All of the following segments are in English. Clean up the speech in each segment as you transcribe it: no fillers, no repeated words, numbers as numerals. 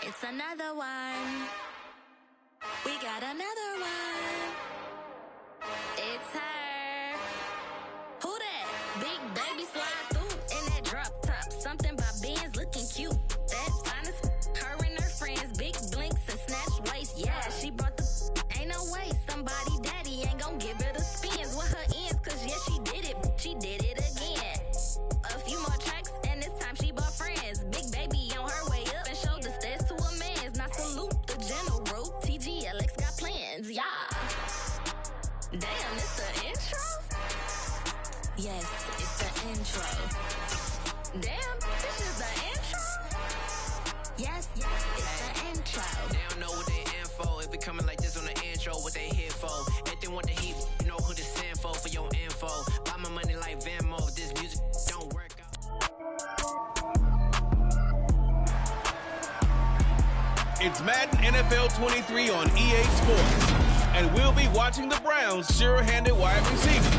It's another one. We got another one. It's her. Who that? Big baby slide through in that drop top. Something about Benz looking cute. That's finest. Her and her friends, big blinks and snatch waist. Yeah, she brought the. Ain't no way somebody daddy ain't gon' give her the spins with her ends. Cause yeah, she did it. She did it again. A few more tracks and this time she bought friends. Big baby on her way up and showed the stairs to a man's. Now salute the general. TGLX got plans, yeah. Damn, it's the intro? Yes, it's the intro. Damn, this is the intro? Yes, it's the intro. They don't know what they info. If we coming like this on the intro, what they here for? If they want the heat, you know who to send for your info. Buy my money like Venmo. This music don't work out. It's Madden NFL 23 on EA Sports, and we'll be watching the Browns' sure-handed wide receiver.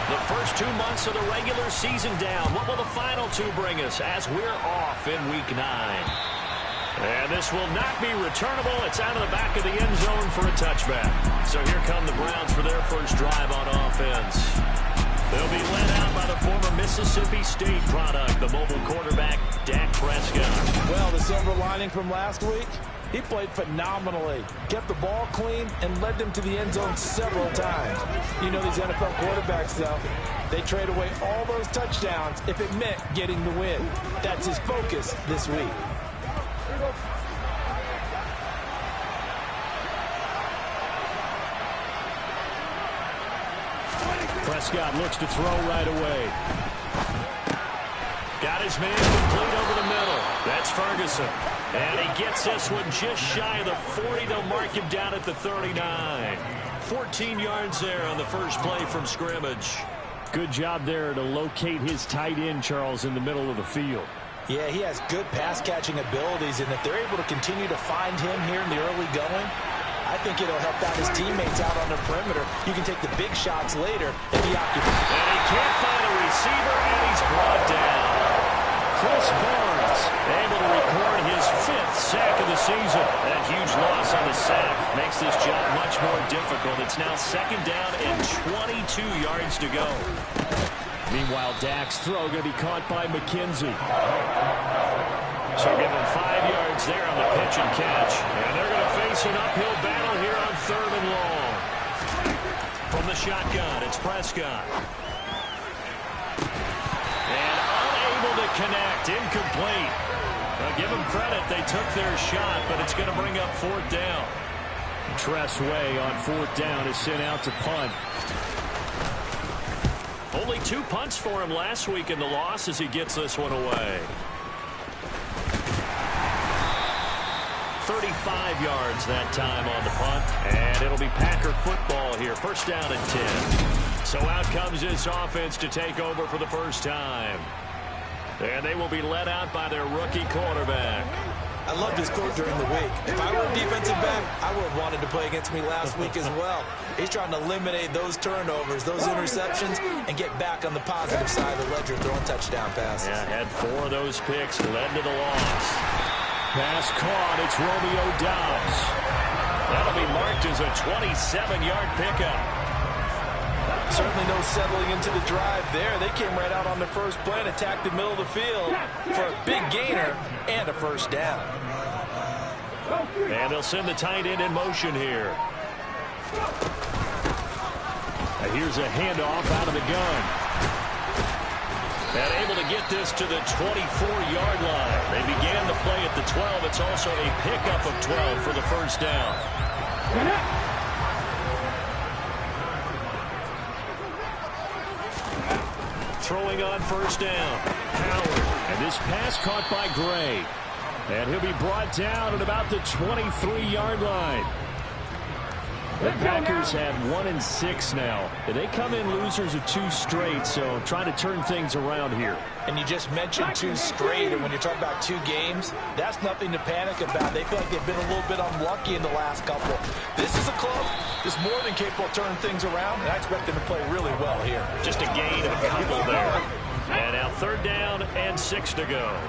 The first 2 months of the regular season down. What will the final two bring us as we're off in Week 9? And this will not be returnable. It's out of the back of the end zone for a touchback. So here come the Browns for their first drive on offense. They'll be led out by the former Mississippi State product, the mobile quarterback, Dak Prescott. Well, the silver lining from last week, he played phenomenally. Kept the ball clean and led them to the end zone several times. You know these NFL quarterbacks, though, they trade away all those touchdowns if it meant getting the win. That's his focus this week. Prescott looks to throw right away. Got his man complete over the middle. That's Ferguson. And he gets this one just shy of the 40. They'll mark him down at the 39. 14 yards there on the first play from scrimmage. Good job there to locate his tight end, Charles, in the middle of the field. Yeah, he has good pass-catching abilities, and if they're able to continue to find him here in the early going, I think it'll help out his teammates out on the perimeter. You can take the big shots later if he occupies. And he can't find a receiver, and he's brought down. Chris Barnes able to record his 5th sack of the season. That huge loss on the sack makes this job much more difficult. It's now 2nd down and 22 yards to go. Meanwhile, Dak's throw going to be caught by McKenzie. So give him 5 yards there on the pitch and catch. And they're going to face an uphill battle here on 3rd and long. From the shotgun, it's Prescott. And unable to connect, incomplete. Now give them credit, they took their shot, but it's going to bring up 4th down. Tress Way on 4th down is sent out to punt. Only 2 punts for him last week in the loss as he gets this one away. 35 yards that time on the punt, and it'll be Packer football here. 1st down and 10. So out comes this offense to take over for the first time. And they will be led out by their rookie quarterback. I love this quote during the week. If I were a defensive back, I would have wanted to play against me last week as well. He's trying to eliminate those turnovers, those interceptions, and get back on the positive side of the ledger, throwing touchdown passes. Yeah, had 4 of those picks, led to the loss. Pass caught, it's Romeo Doubs. That'll be marked as a 27-yard pickup. Certainly no settling into the drive there. They came right out on the first play and attacked the middle of the field for a big gainer and a 1st down. And they'll send the tight end in motion here. And here's a handoff out of the gun. And able to get this to the 24-yard line. They began the play at the 12. It's also a pickup of 12 for the 1st down. Throwing on 1st down. Howard. And this pass caught by Gray. And he'll be brought down at about the 23-yard line. The Packers have 1-6 now. They come in losers of 2 straight, so trying to turn things around here. And you just mentioned 2 straight, and when you're talking about 2 games, that's nothing to panic about. They feel like they've been a little bit unlucky in the last couple. This is a club that's more than capable of turning things around, and I expect them to play really well here. Just a gain of a couple there. And now 3rd down and 6 to go.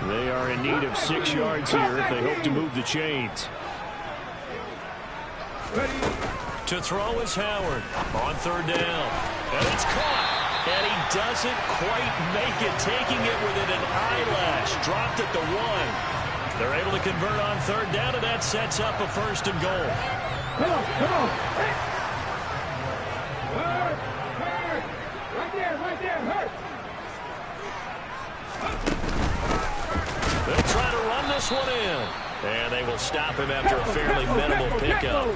They are in need of 6 yards here if they hope to move the chains. To throw is Howard on 3rd down. And it's caught. And he doesn't quite make it, taking it within an eyelash. Dropped at the 1. They're able to convert on 3rd down, and that sets up a 1st and goal. Come on, come on. Hurt. Right there, hurt. They'll try to run this one in. And they will stop him after a fairly minimal pickup.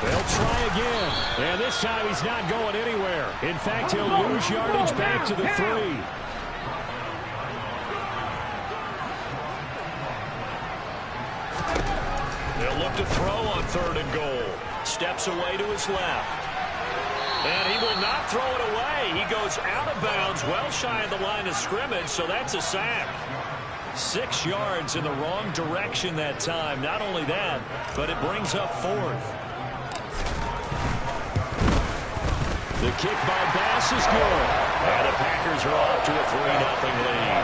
They'll try again. And this time he's not going anywhere. In fact, he'll lose yardage back to the 3. They'll look to throw on 3rd and goal. Steps away to his left. And he will not throw it away. He goes out of bounds, well shy of the line of scrimmage, so that's a sack. 6 yards in the wrong direction that time. Not only that, but it brings up 4th. The kick by Bass is good. And the Packers are off to a 3-0 lead.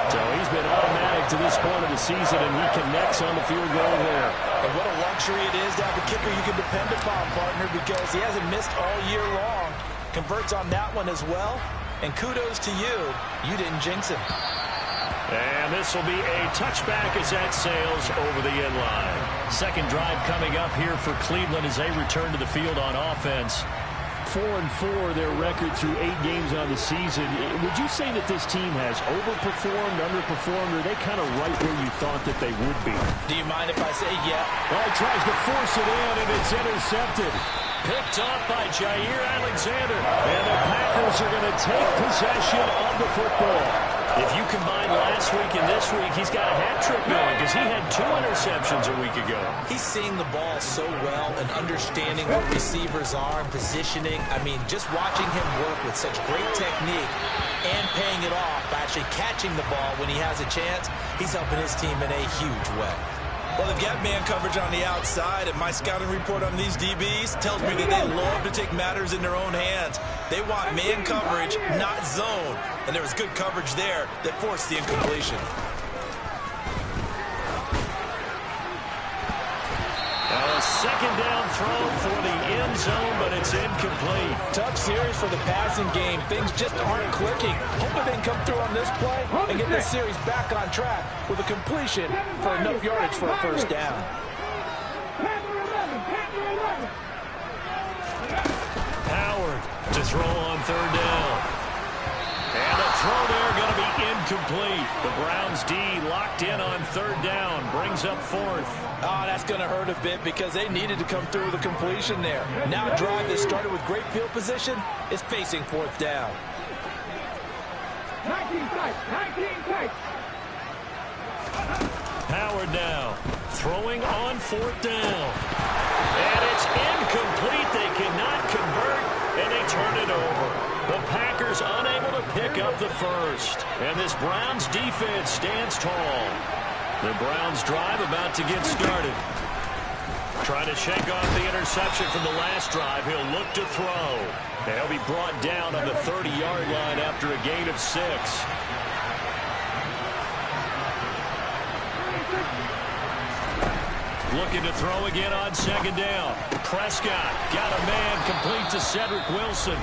So he's been automatic to this point of the season, and he connects on the field goal there. And what a luxury it is to have a kicker you can depend upon, partner, because he hasn't missed all year long. Converts on that one as well. And kudos to you. You didn't jinx him. And this will be a touchback as that sails over the end line. 2nd drive coming up here for Cleveland as they return to the field on offense. 4-4 their record through 8 games on the season. Would you say that this team has overperformed, underperformed, or are they kind of right where you thought that they would be? Do you mind if I say yeah? Well, he tries to force it in, and it's intercepted. Picked off by Jair Alexander. And the Packers are going to take possession of the football. If you combine last week and this week, he's got a hat trick going because he had 2 interceptions a week ago. He's seeing the ball so well and understanding what receivers are and positioning. I mean, just watching him work with such great technique and paying it off by actually catching the ball when he has a chance, he's helping his team in a huge way. Well, they've got man coverage on the outside, and my scouting report on these DBs tells me that they love to take matters in their own hands. They want man coverage, not zone. And there was good coverage there that forced the incompletion. A 2nd down throw for the end zone, but it's incomplete. Tough series for the passing game. Things just aren't clicking. Hoping they can come through on this play and get this series back on track with a completion for enough yardage for a 1st down. Howard to throw on 3rd down. And the throw there going to be incomplete. The Browns D locked in on 3rd down. Brings up 4th. Oh, that's going to hurt a bit because they needed to come through with a completion there. Now a drive that started with great field position is facing 4th down. 19 tight. Howard now throwing on 4th down. And it's incomplete. They cannot convert, and they turn it over. The Packers unable to pick up the 1st. And this Browns defense stands tall. The Browns drive about to get started. Trying to shake off the interception from the last drive. He'll look to throw. And he'll be brought down on the 30-yard line after a gain of 6. Looking to throw again on 2nd down. Prescott got a man complete to Cedric Wilson.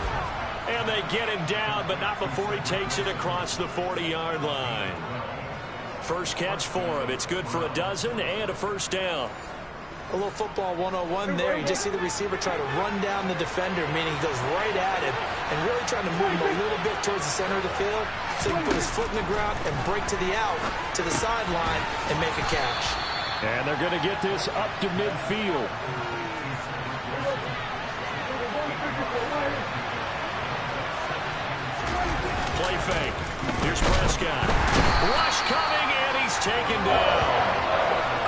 And they get him down, but not before he takes it across the 40-yard line. First catch for him. It's good for a dozen and a 1st down. A little football 101 there. You just see the receiver try to run down the defender, meaning he goes right at him and really trying to move him a little bit towards the center of the field so he can put his foot in the ground and break to the out, to the sideline, and make a catch. And they're going to get this up to midfield. Play fake. Here's Prescott. Rush coming, and he's taken down.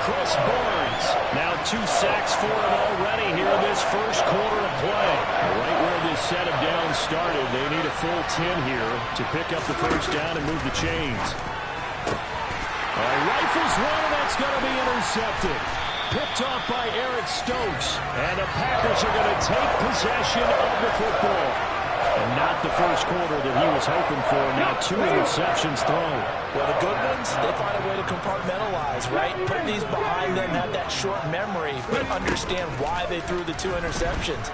Chris Barnes. Now 2 sacks for him already here in this first quarter of play. Right where this set of downs started, they need a full 10 here to pick up the first down and move the chains. Rifles one, and that's going to be intercepted. Picked off by Eric Stokes. And the Packers are going to take possession of the football. And not the first quarter that he was hoping for. Now 2 interceptions thrown. Well, the good ones, they find a way to compartmentalize, right? Put these behind them, have that short memory, but understand why they threw the 2 interceptions.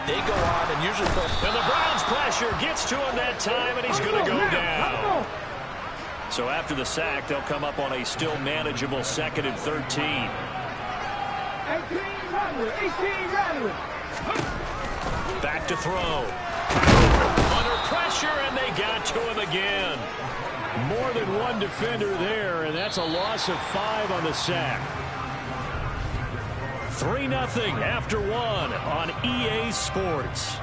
They go on and usually put... And the Browns' pressure gets to him that time, and he's going to go down. So after the sack, they'll come up on a still manageable 2nd and 13. 18 running. Back to throw. Under pressure, and they got to him again. More than one defender there, and that's a loss of 5 on the sack. 3-0 after 1 on EA Sports.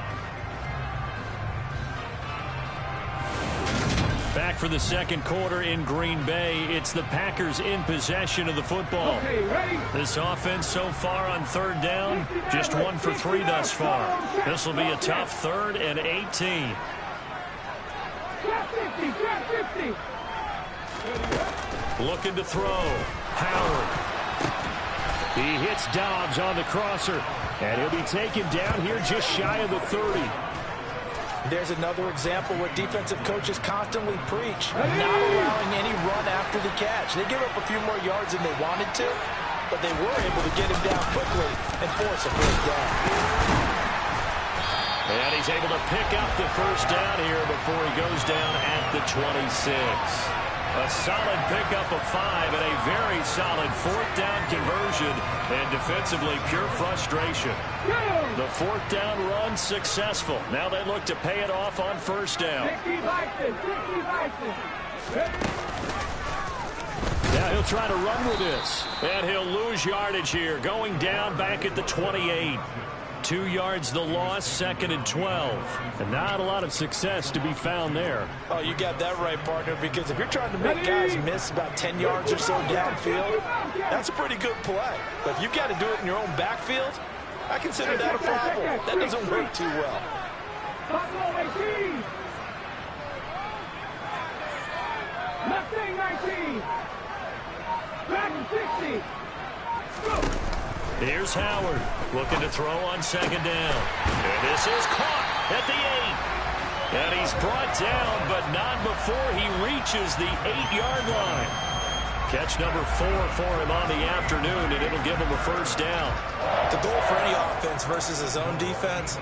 Back for the second quarter in Green Bay. It's the Packers in possession of the football. Okay, ready? This offense so far on 3rd down, just 1 for 3 thus far. This will be a tough 3rd and 18. Trap 50. Looking to throw. Howard. He hits Dobbs on the crosser. And he'll be taken down here just shy of the 30. There's another example where defensive coaches constantly preach, not allowing any run after the catch. They give up a few more yards than they wanted to, but they were able to get him down quickly and force a first down. And he's able to pick up the first down here before he goes down at the 26. A solid pickup of 5 and a very solid 4th down conversion. And defensively, pure frustration. The 4th down run successful. Now they look to pay it off on first down. Now he'll try to run with this. And he'll lose yardage here. Going down back at the 28. 2 yards the loss, 2nd and 12. And not a lot of success to be found there. Oh, you got that right, partner, because if you're trying to make guys miss about 10 yards or so downfield, that's a pretty good play. But if you've got to do it in your own backfield, I consider that a problem. That doesn't work too well. Left wing 19. Back 60. Go. Here's Howard looking to throw on 2nd down. And this is caught at the 8. And he's brought down, but not before he reaches the 8-yard line. Catch number 4 for him on the afternoon, and it'll give him a first down. The goal for any offense versus his own defense,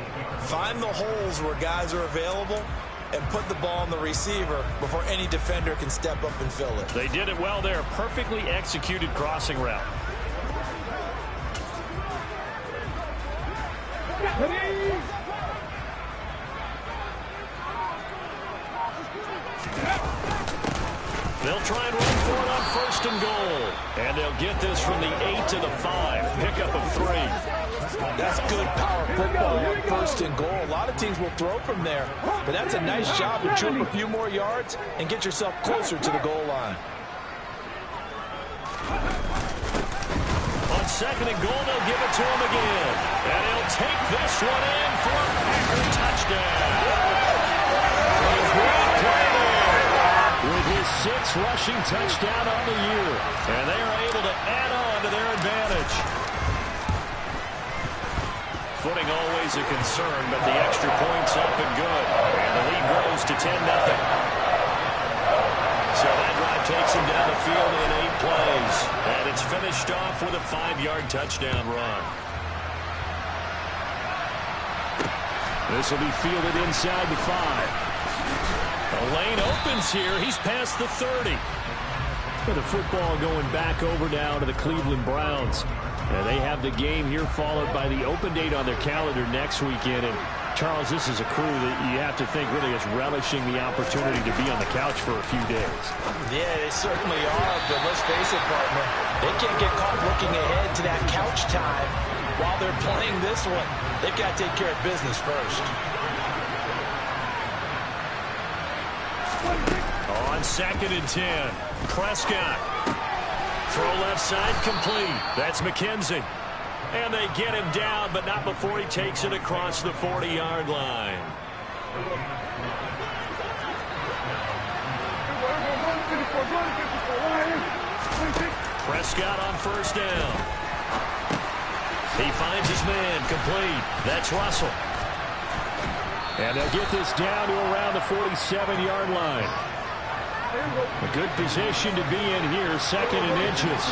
find the holes where guys are available and put the ball on the receiver before any defender can step up and fill it. They did it well there. Perfectly executed crossing route. They'll try and run for it on 1st and goal. And they'll get this from the 8 to the 5. Pickup of 3. That's good power football on 1st and goal. A lot of teams will throw from there. But that's a nice job to chew up a few more yards and get yourself closer to the goal line. On 2nd and goal, they'll give it to him again. And he'll take this one in for a Packer touchdown. A great play there with his 6th rushing touchdown on the year. And they are able to add on to their advantage. Footing always a concern, but the extra point's up and good. And the lead grows to 10-0. So that drive takes him down the field in 8 plays. And it's finished off with a 5-yard touchdown run. This will be fielded inside the 5. The lane opens here. He's past the 30. With the football going back over now to the Cleveland Browns. And they have the game here followed by the open date on their calendar next weekend. And Charles, this is a crew that you have to think really is relishing the opportunity to be on the couch for a few days. Yeah, they certainly are, but let's face it, partner. They can't get caught looking ahead to that couch time while they're playing this one. They've got to take care of business first. On On 2nd and 10, Prescott. Throw left side complete. That's McKenzie. And they get him down, but not before he takes it across the 40-yard line. Prescott on first down. He finds his man complete. That's Russell. And they'll get this down to around the 47-yard line. A good position to be in here, 2nd and inches.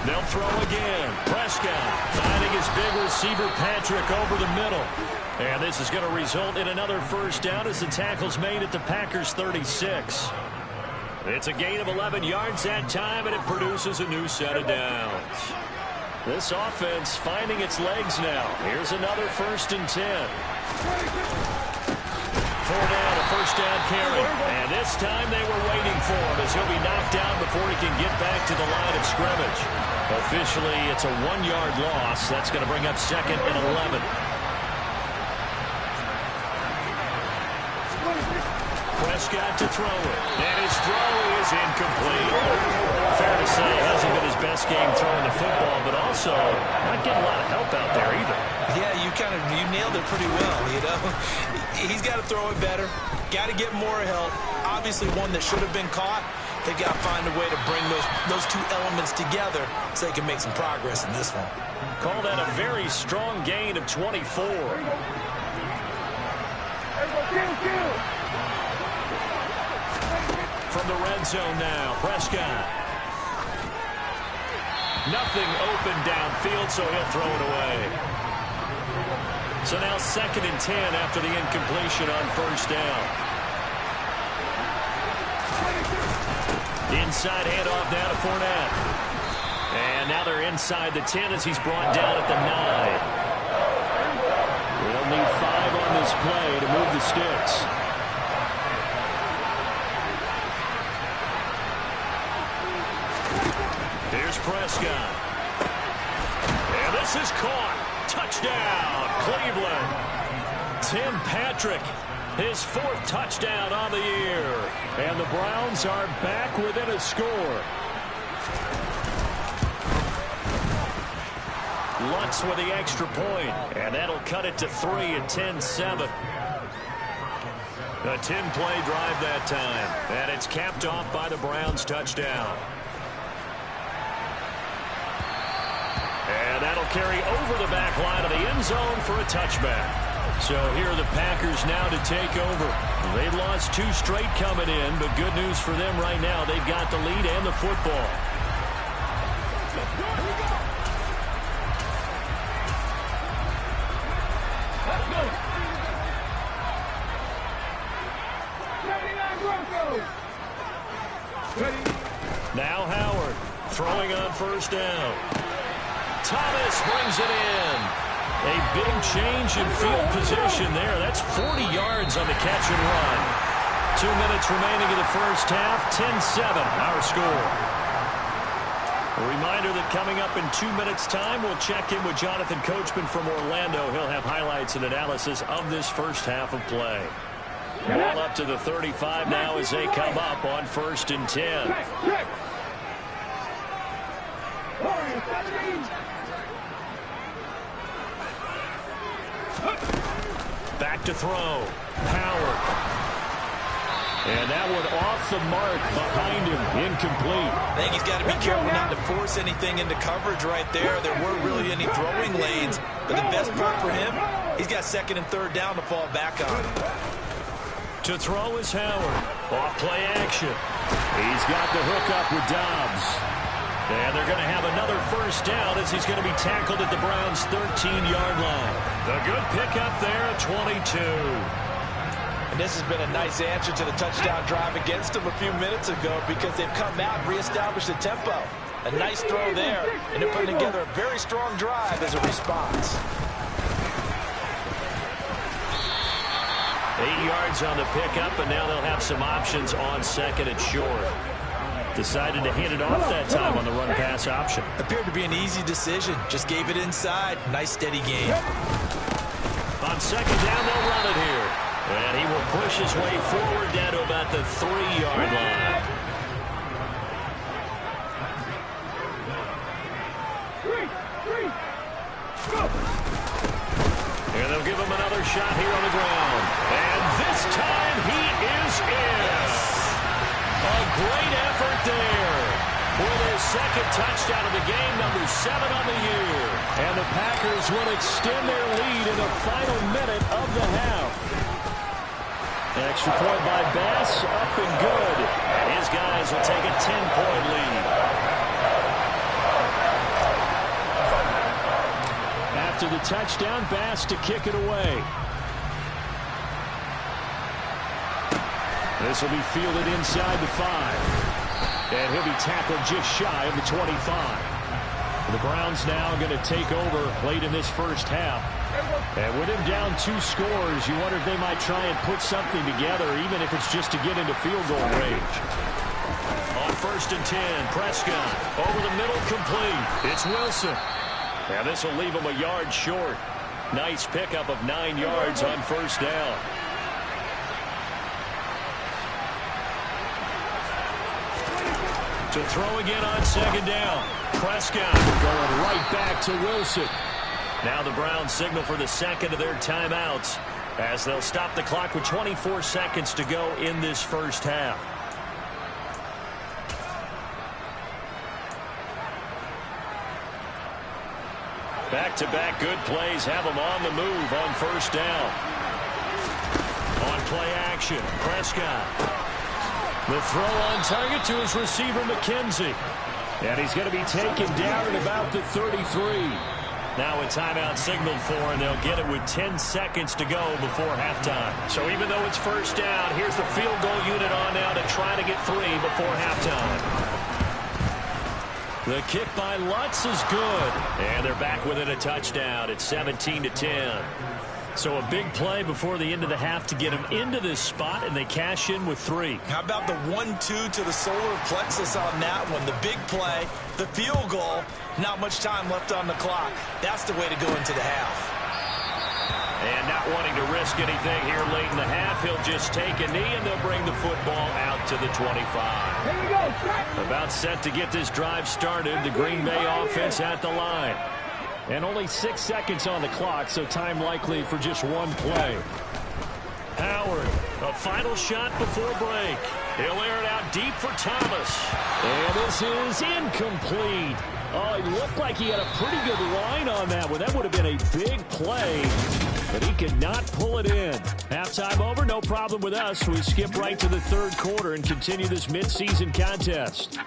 They'll throw again. Prescott finding his big receiver Patrick over the middle. And this is going to result in another first down as the tackle's made at the Packers' 36. It's a gain of 11 yards that time, and it produces a new set of downs. This offense finding its legs now. Here's another 1st and 10. 4 down, a first down carry. And this time they were waiting for him as he'll be knocked down before he can get back to the line of scrimmage. Officially, it's a 1-yard loss. That's going to bring up 2nd and 11. Prescott to throw it. And his throw is incomplete. Fair to say, it hasn't been his best game throwing the football, but also not getting a lot of help out there either. Yeah, you nailed it pretty well, you know. He's got to throw it better. Got to get more help. Obviously one that should have been caught. They've got to find a way to bring those two elements together so they can make some progress in this one. Call that a very strong gain of 24. From the red zone now, Prescott. Nothing open downfield, so he'll throw it away. So now 2nd and 10 after the incompletion on first down. Inside handoff now to Fournette. And now they're inside the 10 as he's brought down at the 9. They'll need 5 on this play to move the sticks. Here's Prescott. And this is caught. Touchdown, Cleveland. Tim Patrick, his 4th touchdown on the year. And the Browns are back within a score. Lutz with the extra point. And that'll cut it to 3 at 10-7. A 10-play drive that time. And it's capped off by the Browns touchdown. And that'll carry over the back line of the end zone for a touchback. So here are the Packers now to take over. They've lost 2 straight coming in, but good news for them right now. They've got the lead and the football. Now Howard throwing on first down. Thomas brings it in. A big change in field position there. That's 40 yards on the catch and run. 2 minutes remaining in the first half. 10-7 our score. A reminder that coming up in 2 minutes' time, we'll check in with Jonathan Coachman from Orlando. He'll have highlights and analysis of this first half of play. Ball up to the 35 now as they come up on 1st and 10. Back to throw. Howard. And that one off the mark behind him. Incomplete. I think he's got to be careful not to force anything into coverage right there. There weren't really any throwing lanes. But the best part for him, he's got 2nd and 3rd down to fall back on. To throw is Howard. Off play action. He's got the hook up with Dobbs. And they're going to have another first down as he's going to be tackled at the Browns' 13-yard line. The good pickup there at 22. And this has been a nice answer to the touchdown drive against them a few minutes ago because they've come out and reestablished the tempo. A nice throw there, and they're putting together a very strong drive as a response. 8 yards on the pickup, and now they'll have some options on 2nd and short. Decided to hand it off that time on the run-pass option. Appeared to be an easy decision. Just gave it inside. Nice, steady game. On second down, they'll run it here. And he will push his way forward down to about the 3-yard line. 3, go! And they'll give him another shot here on the ground. And this time he is in. A great effort there for their second touchdown of the game, number 7 on the year. And the Packers will extend their lead in the final minute of the half. Extra point by Bass, up and good. And his guys will take a 10-point lead. After the touchdown, Bass to kick it away. This will be fielded inside the 5. And he'll be tackled just shy of the 25. The Browns now going to take over late in this first half. And with him down 2 scores, you wonder if they might try and put something together, even if it's just to get into field goal range. On 1st and 10, Prescott over the middle, complete. It's Wilson. Now this will leave him a yard short. Nice pickup of 9 yards on 1st down. To throw again on 2nd down. Prescott going right back to Wilson. Now the Browns signal for the second of their timeouts as they'll stop the clock with 24 seconds to go in this first half. Back-to-back good plays have them on the move on 1st down. On play action, Prescott. The throw on target to his receiver, McKenzie. And he's going to be taken down at about the 33. Now a timeout signaled for, and they'll get it with 10 seconds to go before halftime. So even though it's 1st down, here's the field goal unit on now to try to get 3 before halftime. The kick by Lutz is good. And they're back within a touchdown. It's 17-10. So a big play before the end of the half to get them into this spot, and they cash in with 3. How about the 1-2 to the solar plexus on that one? The big play, the field goal, not much time left on the clock. That's the way to go into the half. And not wanting to risk anything here late in the half, he'll just take a knee, and they'll bring the football out to the 25. Here we go, About set to get this drive started, the Green Bay offense at the line. And only 6 seconds on the clock, so time likely for just one play. Howard, a final shot before break. He'll air it out deep for Thomas. And this is incomplete. Oh, it looked like he had a pretty good line on that one. That would have been a big play, but he could not pull it in. Halftime over, no problem with us. We skip right to the 3rd quarter and continue this midseason contest.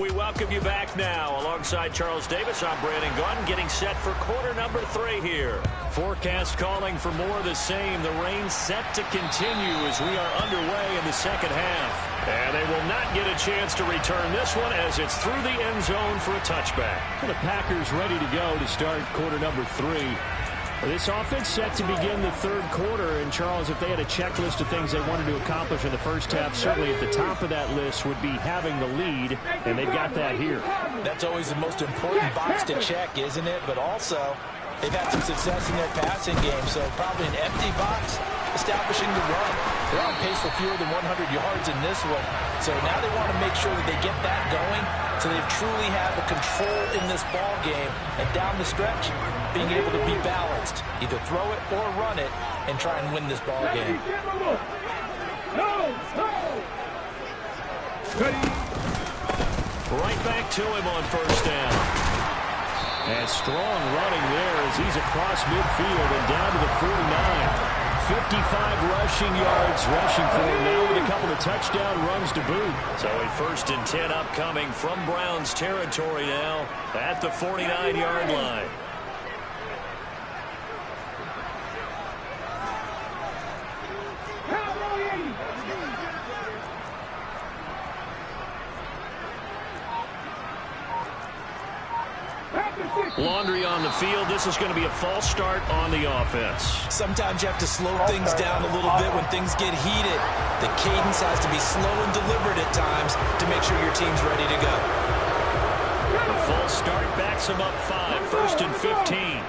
We welcome you back now. Alongside Charles Davis, I'm Brandon Gunn, getting set for quarter number 3 here. Forecast calling for more of the same. The rain set to continue as we are underway in the second half. And they will not get a chance to return this one as it's through the end zone for a touchback. Well, the Packers ready to go to start quarter number 3. This offense set to begin the 3rd quarter, and Charles, if they had a checklist of things they wanted to accomplish in the first half, certainly at the top of that list would be having the lead, and they've got that here. That's always the most important box to check, isn't it? But also, they've had some success in their passing game, so probably an empty box establishing the run. They're on pace for fewer than 100 yards in this one, so now they want to make sure that they get that going so they truly have a control in this ball game, and down the stretch, being able to be balanced, either throw it or run it, and try and win this ball game. Right back to him on 1st down. And strong running there as he's across midfield and down to the 49. 55 rushing yards rushing for him now with a couple of touchdown runs to boot. So a 1st and 10 upcoming from Browns territory now at the 49-yard line. Laundry on the field. This is going to be a false start on the offense. Sometimes you have to slow things down a little bit when things get heated. The cadence has to be slow and deliberate at times to make sure your team's ready to go. The false start backs him up 5, 1st and 15.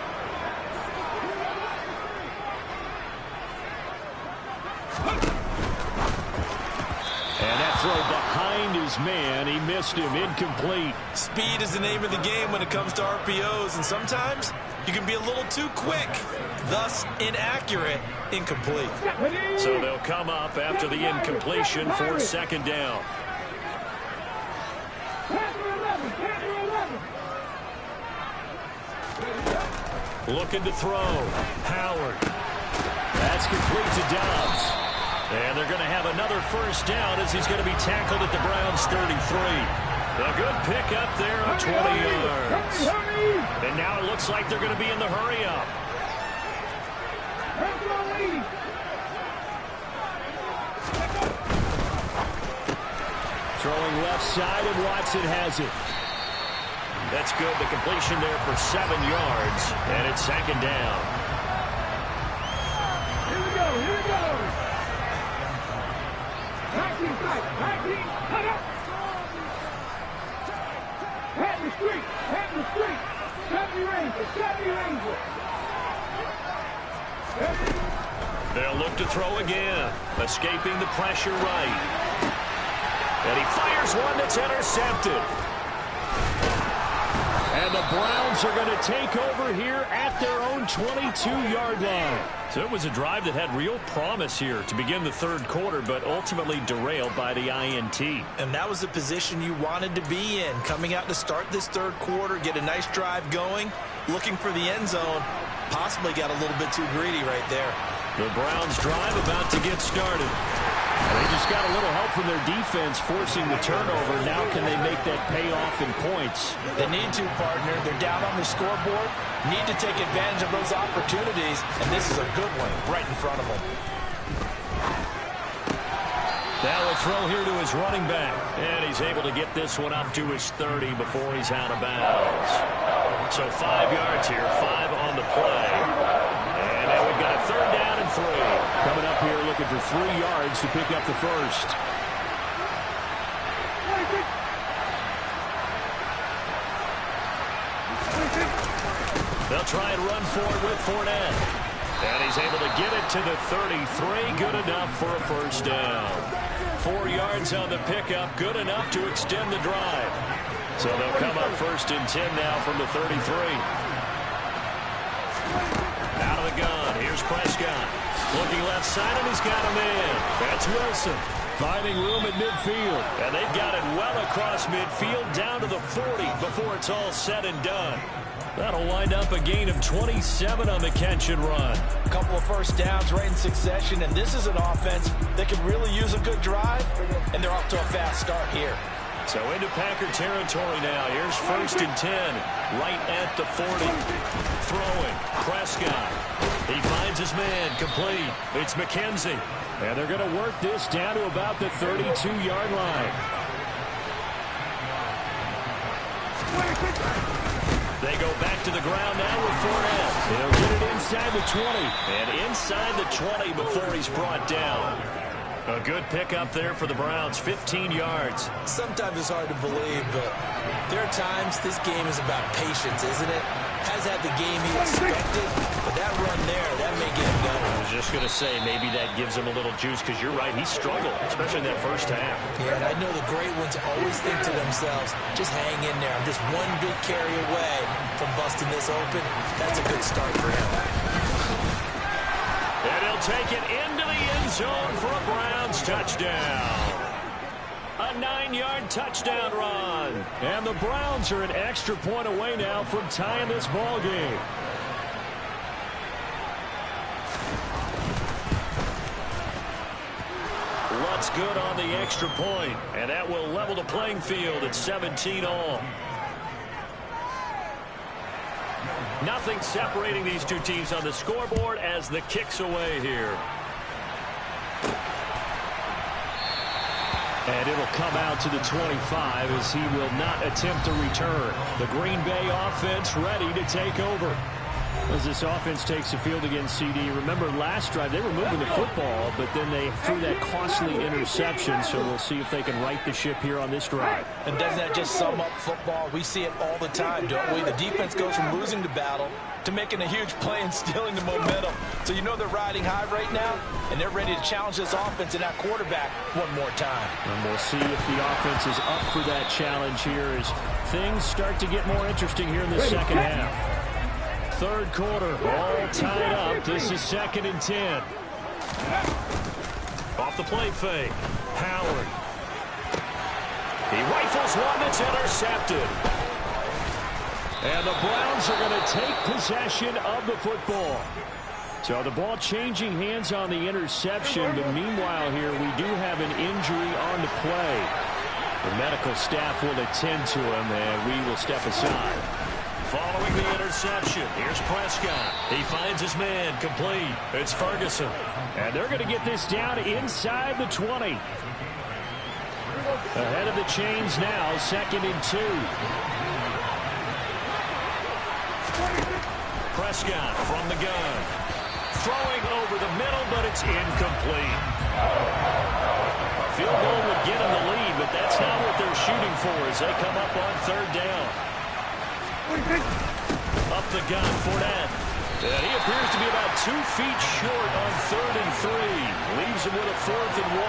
And that throw behind his man, he missed him, incomplete. Speed is the name of the game when it comes to RPOs, and sometimes you can be a little too quick, thus inaccurate, incomplete. So they'll come up after the incompletion for 2nd down. Looking to throw. Howard. That's complete to Dobbs. And they're going to have another 1st down as he's going to be tackled at the Browns' 33. A good pick up there of 20 yards. And now it looks like they're going to be in the hurry-up. Throwing left side, and Watson has it. That's good. The completion there for 7 yards, and it's 2nd down. Here we go, here we go. Back in, cut up. Pat in the street. 70 Ranger. They'll look to throw again, escaping the pressure right. And he fires one that's intercepted. And the Browns are going to take over here at their own 22-yard line. So it was a drive that had real promise here to begin the 3rd quarter, but ultimately derailed by the INT. And that was the position you wanted to be in, coming out to start this 3rd quarter, get a nice drive going, looking for the end zone. Possibly got a little bit too greedy right there. The Browns drive about to get started. They just got a little help from their defense forcing the turnover. Now can they make that pay off in points? They need to, partner. They're down on the scoreboard. Need to take advantage of those opportunities, and this is a good one right in front of them. Now a throw here to his running back. And he's able to get this one up to his 30 before he's out of bounds. So 5 yards here, 5 on the play. And now we've got a 3rd down and 3. Coming up here looking for 3 yards to pick up the 1st. They'll try and run forward with Fournette. And he's able to get it to the 33. Good enough for a 1st down. 4 yards on the pickup. Good enough to extend the drive. So they'll come up 1st and 10 now from the 33. Out of the gun. Here's Prescott. Looking left side, and he's got a man. That's Wilson. Finding room at midfield. And they've got it well across midfield down to the 40 before it's all said and done. That'll wind up a gain of 27 on the catch and run. A couple of 1st downs right in succession, and this is an offense that could really use a good drive, and they're off to a fast start here. So into Packer territory now. Here's 1st and 10, right at the 40. Throwing, Prescott. He finds his man, complete. It's McKenzie. And they're going to work this down to about the 32-yard line. They go back to the ground now with Fournette. He'll get it inside the 20. And inside the 20 before he's brought down. A good pickup there for the Browns, 15 yards. Sometimes it's hard to believe, but there are times this game is about patience, isn't it? Has had the game he expected, but that run there, that may get him going. I was just going to say, maybe that gives him a little juice, because you're right, he struggled, especially in that 1st half. Yeah, and I know the great ones always think to themselves, just hang in there. I'm just one big carry away from busting this open. That's a good start for him. And he'll take it into the end zone for a Browns touchdown. A 9-yard touchdown run. And the Browns are an extra point away now from tying this ball game. What's good on the extra point, and that will level the playing field at 17-all. Nothing separating these two teams on the scoreboard as the kick's away here. And it'll come out to the 25 as he will not attempt to return. The Green Bay offense ready to take over. As this offense takes the field against CD, remember last drive they were moving the football, but then they threw that costly interception, so we'll see if they can right the ship here on this drive. And doesn't that just sum up football? We see it all the time, don't we? The defense goes from losing the battle to making a huge play and stealing the momentum. So you know they're riding high right now, and they're ready to challenge this offense and that quarterback one more time. And we'll see if the offense is up for that challenge here as things start to get more interesting here in the second half. Third quarter, all tied up. This is 2nd and 10. Off the play fake. Howard. He rifles one that's intercepted. And the Browns are going to take possession of the football. So the ball changing hands on the interception, but meanwhile here we do have an injury on the play. The medical staff will attend to him, and we will step aside. Following the interception, here's Prescott. He finds his man, complete. It's Ferguson. And they're going to get this down inside the 20. Ahead of the chains now, 2nd and 2. Prescott from the gun. Throwing over the middle, but it's incomplete. A field goal would get him the lead, but that's not what they're shooting for as they come up on 3rd down. Up the gun, Fournette. And he appears to be about 2 feet short on 3rd and 3. Leaves him with a 4th and 1.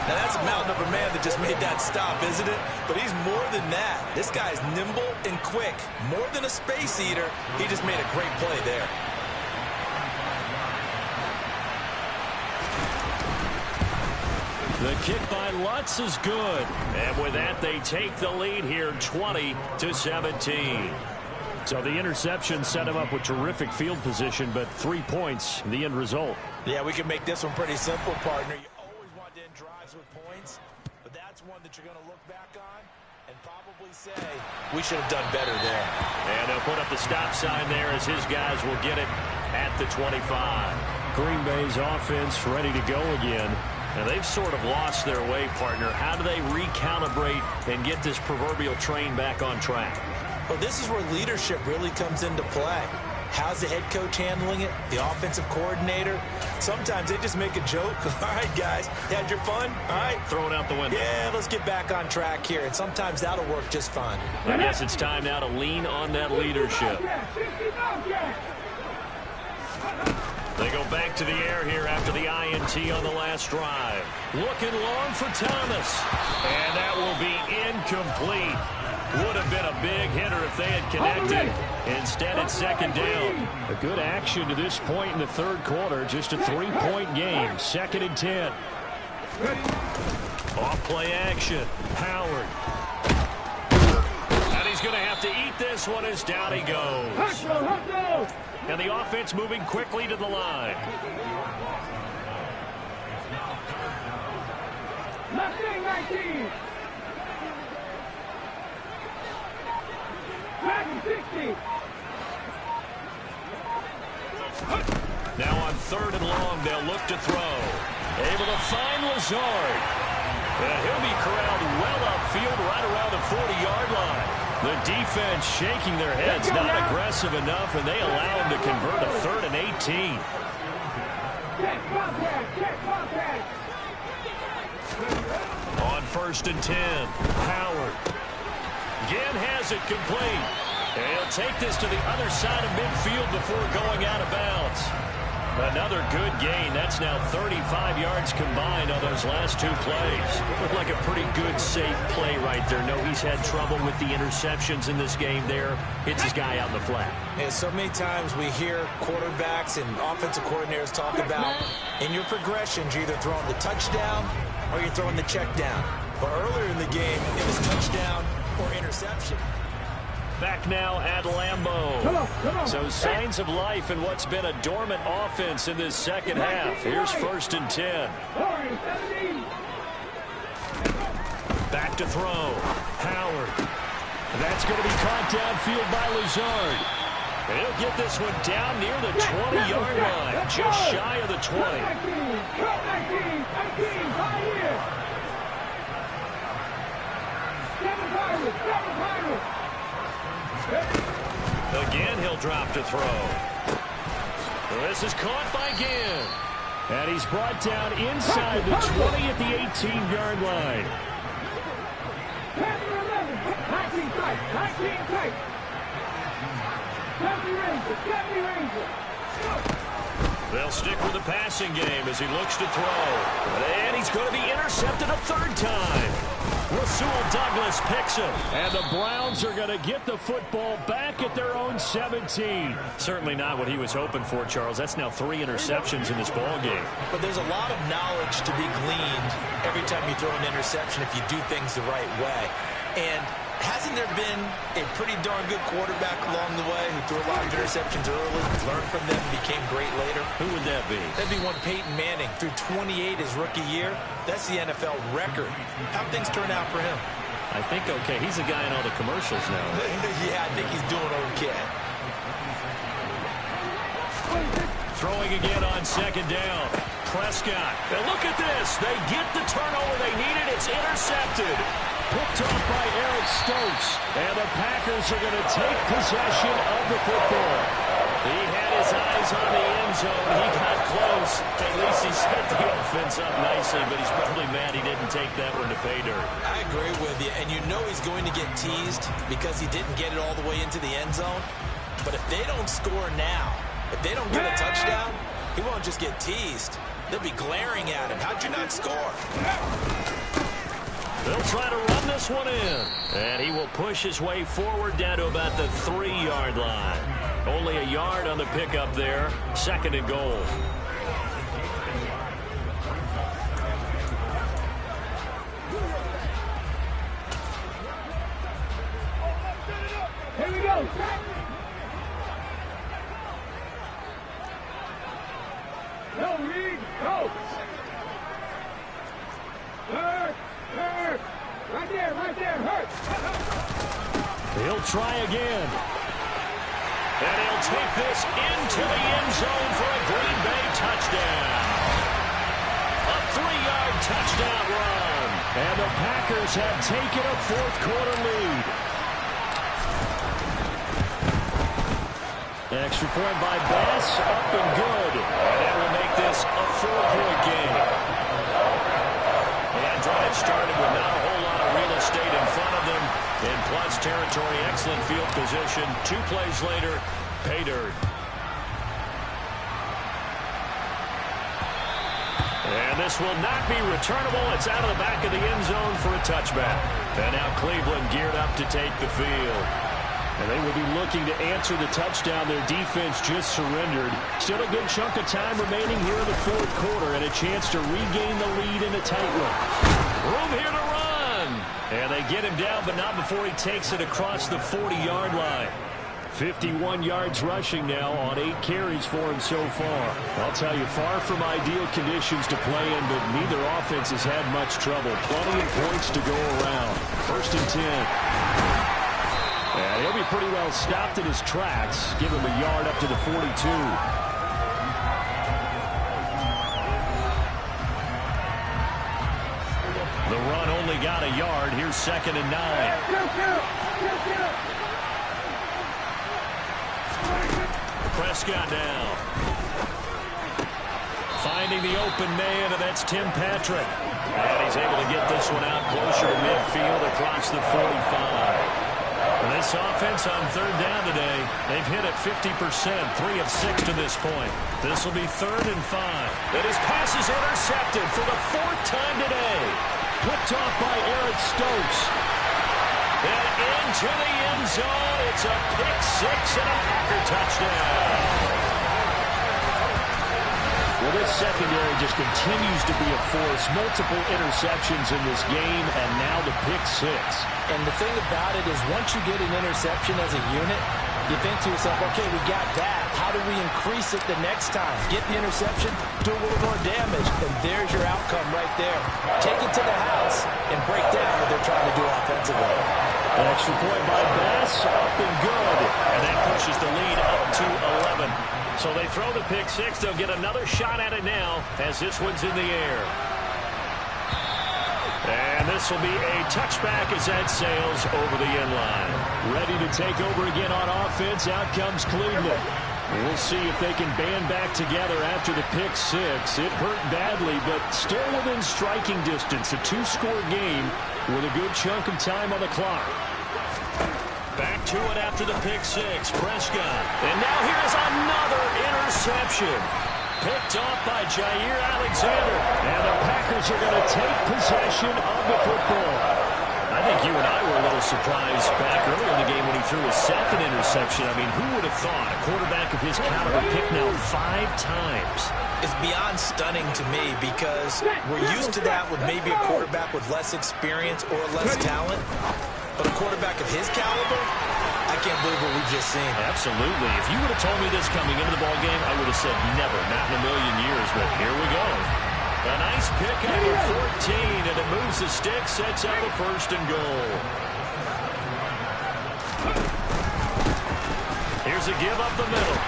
Now that's a mountain of a man that just made that stop, isn't it? But he's more than that. This guy's nimble and quick. More than a space eater. He just made a great play there. The kick by Lutz is good. And with that, they take the lead here 20-17. So the interception set him up with terrific field position, but 3 points, the end result. Yeah, we can make this one pretty simple, partner. You always want to end drives with points, but that's one that you're going to look back on and probably say, we should have done better there. And they'll put up the stop sign there as his guys will get it at the 25. Green Bay's offense ready to go again. Now, they've sort of lost their way, partner. How do they recalibrate and get this proverbial train back on track? Well, this is where leadership really comes into play. How's the head coach handling it? The offensive coordinator? Sometimes they just make a joke. All right, guys, had your fun? All right. Throw it out the window. Yeah, let's get back on track here. And sometimes that'll work just fine. I guess it's time now to lean on that leadership. They go back to the air here after the INT on the last drive. Looking long for Thomas. And that will be incomplete. Would have been a big hitter if they had connected. Instead, it's 2nd down. A good action to this point in the 3rd quarter. Just a 3-point game. 2nd and 10. Off play action. Howard. And he's going to have to eat this one as down he goes. And the offense moving quickly to the line. Mustang 19. Dragon 60. Now on 3rd and long, they'll look to throw. Able to find Lazard. And he'll be corralled well upfield right around the 40-yard line. The defense shaking their heads, not aggressive enough, and they allow him to convert a 3rd and 18. On 1st and 10, Howard. Again has it complete. And he'll take this to the other side of midfield before going out of bounds. Another good gain. That's now 35 yards combined on those last 2 plays. Looked like a pretty good, safe play right there. No, he's had trouble with the interceptions in this game there. Hits his guy out in the flat. And so many times we hear quarterbacks and offensive coordinators talk about in your progressions, you're either throwing the touchdown or you're throwing the check down. But earlier in the game, it was touchdown or interception. Back now at Lambeau. So signs of life in what's been a dormant offense in this second half. Here's 1st and 10. Back to throw. Howard. That's going to be caught downfield by Lazard. And he'll get this one down near the 20-yard line. Just shy of the 20. Again, he'll drop to throw. This is caught by Ginn. And he's brought down inside the 20 at the 18-yard line. They'll stick with the passing game as he looks to throw. And he's going to be intercepted a third time. Rasul Douglas picks him. And the Browns are going to get the football back at their own 17. Certainly not what he was hoping for, Charles. That's now 3 interceptions in this ball game. But there's a lot of knowledge to be gleaned every time you throw an interception if you do things the right way. And hasn't there been a pretty darn good quarterback along the way who threw a lot of interceptions early, learned from them, and became great later? Who would that be? That'd be one Peyton Manning. Threw 28 his rookie year. That's the NFL record. How'd things turn out for him? I think okay. He's the guy in all the commercials now. Yeah, I think he's doing okay. Throwing again on second down. Prescott. And look at this. They get the turnover they needed. It's intercepted. Picked off by Eric Stokes. And the Packers are going to take possession of the football. He had his eyes on the end zone. He got close. At least he set the offense up nicely, but he's probably mad he didn't take that one to pay dirt. I agree with you. And you know he's going to get teased because he didn't get it all the way into the end zone. But if they don't score now, if they don't get a touchdown, he won't just get teased. They'll be glaring at him. How'd you not score? They'll try to run this one in. And he will push his way forward down to about the 3-yard line. Only a yard on the pickup there. 2nd and goal. Here we go. No, Reed, go. Hurt. Right there, hurt. He'll try again. And he'll take this into the end zone for a Green Bay touchdown. A 3-yard touchdown run. And the Packers have taken a 4th-quarter lead. Extra point by Bass, up and good. And that will make this a 4-point game. And drive started with not a whole lot of real estate in front of them. In plus territory, excellent field position. 2 plays later, pay dirt. And this will not be returnable. It's out of the back of the end zone for a touchback. And now Cleveland geared up to take the field. And they will be looking to answer the touchdown their defense just surrendered. Still a good chunk of time remaining here in the 4th quarter and a chance to regain the lead in a tight one. Room here to run. And they get him down, but not before he takes it across the 40-yard line. 51 yards rushing now on 8 carries for him so far. I'll tell you, far from ideal conditions to play in, but neither offense has had much trouble. Plenty of points to go around. 1st and 10. And he'll be pretty well stopped in his tracks. Give him a yard up to the 42. The run only got a yard. Here's 2nd and 9. Prescott now. Finding the open man, and that's Tim Patrick. And he's able to get this one out closer to midfield across the 45. And this offense on 3rd down today, they've hit it 50%, 3 of 6 to this point. This will be 3rd and 5. And his pass is intercepted for the 4th time today. Picked off by Eric Stokes. And into the end zone. It's a pick 6 and a Packer touchdown. Well, this secondary just continues to be a force. Multiple interceptions in this game, and now the pick 6. And the thing about it is once you get an interception as a unit, you think to yourself, okay, we got that. How do we increase it the next time? Get the interception, do a little more damage, and there's your outcome right there. Take it to the house and break down what they're trying to do offensively. An extra point by Bass, up and good. And that pushes the lead up to 11. So they throw the pick 6. They'll get another shot at it now as this one's in the air. And this will be a touchback as that sails over the end line. Ready to take over again on offense. Out comes Cleveland. We'll see if they can band back together after the pick six. It hurt badly, but still within striking distance. A two-score game with a good chunk of time on the clock. Back to it after the pick six. Prescott. And now here's another interception. Picked off by Jair Alexander. And the Packers are going to take possession of the football. I think you and I were a little surprised back earlier in the game when he threw his second interception. I mean, who would have thought a quarterback of his caliber picked now 5 times? It's beyond stunning to me because we're used to that with maybe a quarterback with less experience or less talent. But a quarterback of his caliber, I can't believe what we've just seen. Absolutely. If you would have told me this coming into the ballgame, I would have said never, not in a million years. But here we go. A nice pick at number 14, and it moves the stick, sets up a first and goal. Here's a give up the middle.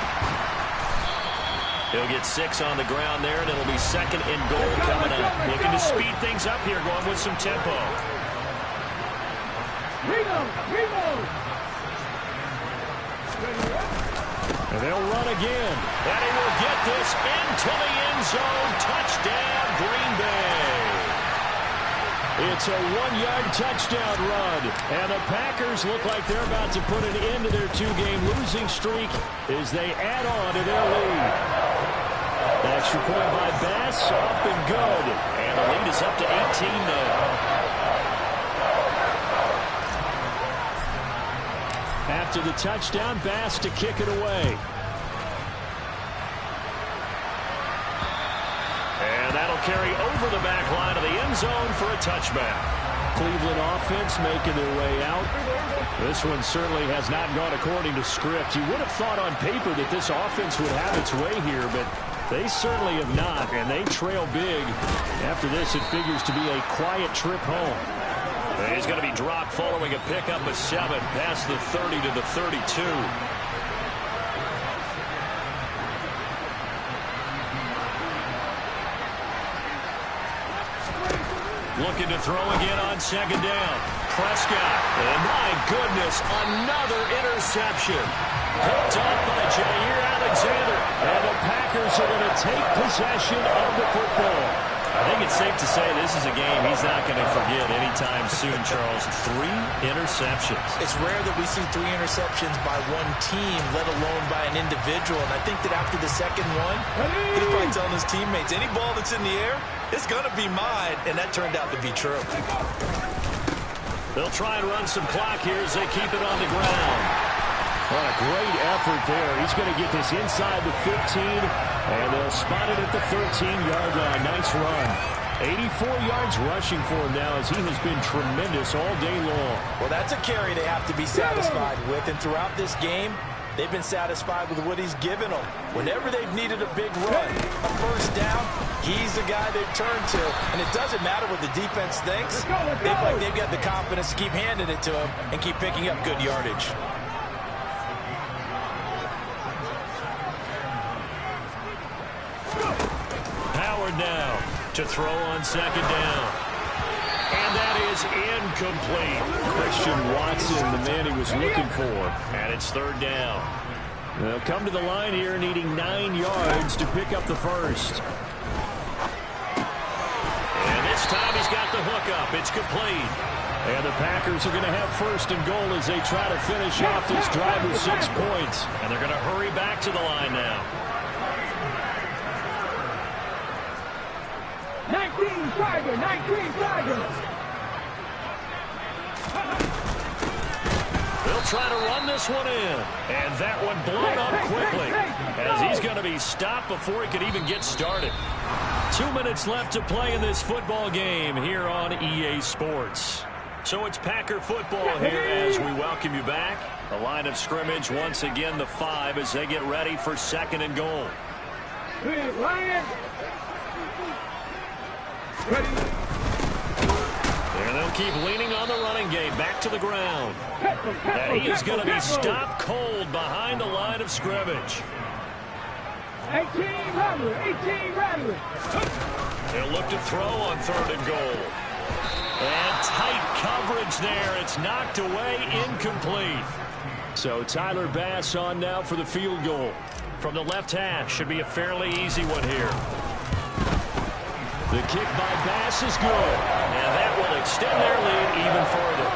He'll get 6 on the ground there, and it'll be second and goal coming up. Looking to speed things up here, going with some tempo. And they'll run again. And he will get this into the end zone. Touchdown, Green Bay. It's a 1-yard touchdown run. And the Packers look like they're about to put an end to their 2-game losing streak as they add on to their lead. Extra point by Bass, up and good. And the lead is up to 18 now. After the touchdown, Bass to kick it away. And that'll carry over the back line of the end zone for a touchback. Cleveland offense making their way out. This one certainly has not gone according to script. You would have thought on paper that this offense would have its way here, but they certainly have not, and they trail big. After this, it figures to be a quiet trip home. He's going to be dropped following a pickup of 7 past the 30 to the 32. Looking to throw again on second down. Prescott. And my goodness, another interception. Picked off by Jair Alexander. And the Packers are going to take possession of the football. I think it's safe to say this is a game he's not going to forget anytime soon, Charles. 3 interceptions. It's rare that we see 3 interceptions by one team, let alone by an individual. And I think that after the second one, he's probably telling his teammates, any ball that's in the air, it's going to be mine. And that turned out to be true. They'll try and run some clock here as they keep it on the ground. What a great effort there. He's going to get this inside the 15, and they'll spot it at the 13-yard line. Nice run. 84 yards rushing for him now as he has been tremendous all day long. Well, that's a carry they have to be satisfied with, and throughout this game, they've been satisfied with what he's given them. Whenever they've needed a big run, a first down, he's the guy they've turned to. And it doesn't matter what the defense thinks. They've got the confidence to keep handing it to him and keep picking up good yardage. Howard now to throw on second down. And that is incomplete. Christian Watson, the man he was looking for. And it's third down. They'll come to the line here needing 9 yards to pick up the first. And this time he's got the hook up. It's complete. And the Packers are going to have first and goal as they try to finish off this drive with 6 points. And they're going to hurry back to the line now. 19 Tigers! They'll try to run this one in. And that one blown up quickly as he's going to be stopped before he could even get started. 2 minutes left to play in this football game here on EA Sports. So it's Packer football here as we welcome you back. The line of scrimmage once again the 5 as they get ready for second and goal. And they'll keep leaning on the running game back to the ground. And he is going to be stopped cold behind the line of scrimmage. 18 Rattler. They'll look to throw on third and goal. And tight coverage there. It's knocked away, incomplete. So Tyler Bass on now for the field goal. From the left hash, should be a fairly easy one here. The kick by Bass is good. And that will extend their lead even further.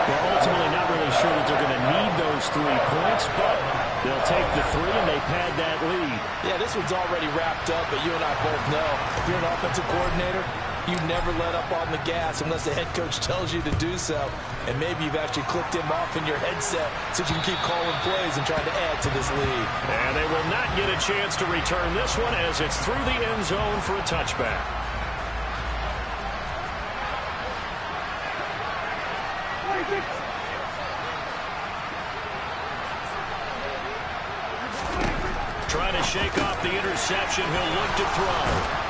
Well, ultimately not really sure that they're going to need those 3 points, but they'll take the 3 and they pad that lead. Yeah, this one's already wrapped up, but you and I both know if you're an offensive coordinator, you never let up on the gas unless the head coach tells you to do so. And maybe you've actually clicked him off in your headset so you can keep calling plays and trying to add to this lead. And they will not get a chance to return this one as it's through the end zone for a touchback. Trying to shake off the interception. He'll look to throw.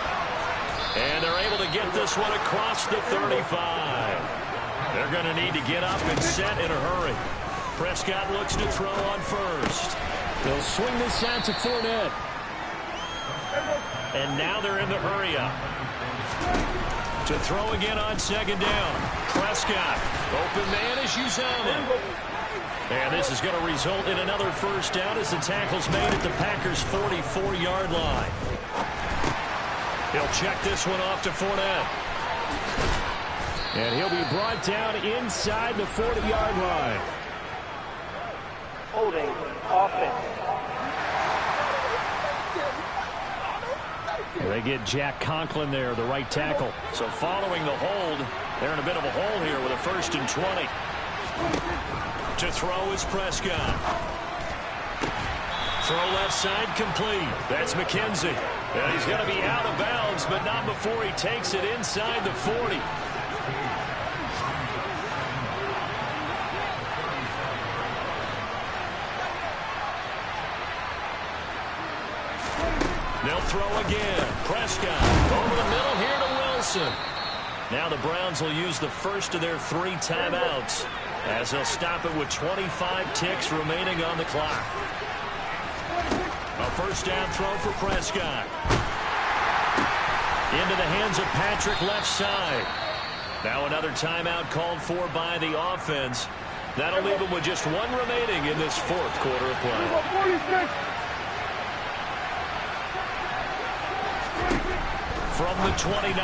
And they're able to get this one across the 35. They're going to need to get up and set in a hurry. Prescott looks to throw on first. They'll swing this out to Fournette. And now they're in the hurry up. To throw again on second down. Prescott. Open man is Uzomah. And this is going to result in another first down as the tackle's made at the Packers' 44-yard line. He'll check this one off to Fournette. And he'll be brought down inside the 40-yard line. Holding offense. They get Jack Conklin there, the right tackle. So following the hold, they're in a bit of a hole here with a 1st and 20. To throw is Prescott. Throw left side complete. That's McKenzie. And he's going to be out of bounds, but not before he takes it inside the 40. They'll throw again. Prescott over the middle here to Wilson. Now the Browns will use the first of their 3 timeouts as they'll stop it with 25 ticks remaining on the clock. A first down throw for Prescott. Into the hands of Patrick left side. Now another timeout called for by the offense. That'll leave them with just 1 remaining in this 4th quarter of play. From the 29,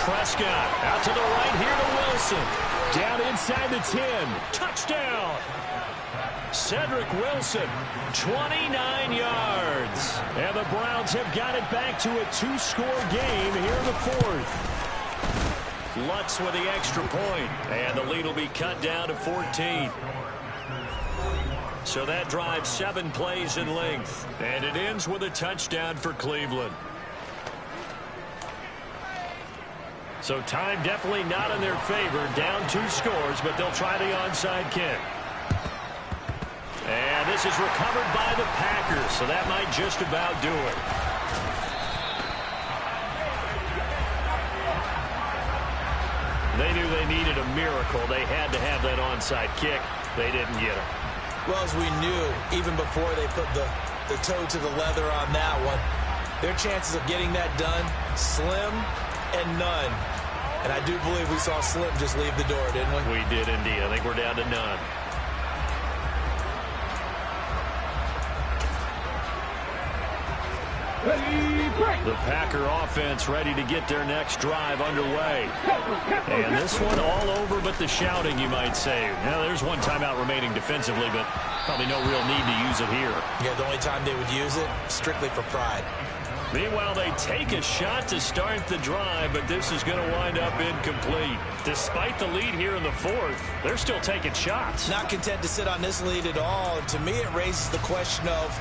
Prescott out to the right here to Wilson. Down inside the 10. Touchdown! Cedric Wilson, 29 yards. And the Browns have got it back to a 2-score game here in the 4th. Lutz with the extra point. And the lead will be cut down to 14. So that drives 7 plays in length. And it ends with a touchdown for Cleveland. So time definitely not in their favor. Down 2 scores, but they'll try the onside kick. And this is recovered by the Packers, so that might just about do it. They knew they needed a miracle. They had to have that onside kick. They didn't get it. Well, as we knew, even before they put the toe to the leather on that one, their chances of getting that done, slim and none. And I do believe we saw Slim just leave the door, didn't we? We did indeed. I think we're down to none. The Packer offense ready to get their next drive underway. And this one all over but the shouting, you might say. Now, there's 1 timeout remaining defensively, but probably no real need to use it here. Yeah, the only time they would use it, strictly for pride. Meanwhile, they take a shot to start the drive, but this is going to wind up incomplete. Despite the lead here in the 4th, they're still taking shots. Not content to sit on this lead at all. And to me, it raises the question of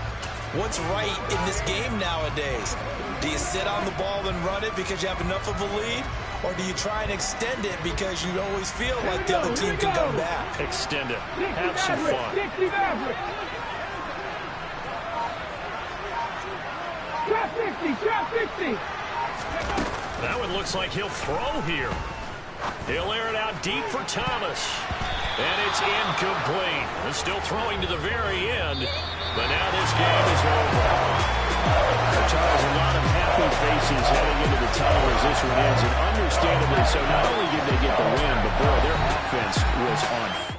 what's right in this game nowadays. Do you sit on the ball and run it because you have enough of a lead? Or do you try and extend it because you always feel like the other team can come back? Extend it. Have some fun. Drop 60, drop 60. That one looks like he'll throw here. He'll air it out deep for Thomas. And it's incomplete. He's still throwing to the very end. But now this game is over. Charles, a lot of happy faces heading into the tunnel as this one ends, and understandably so. Not only did they get the win, but boy, their offense was on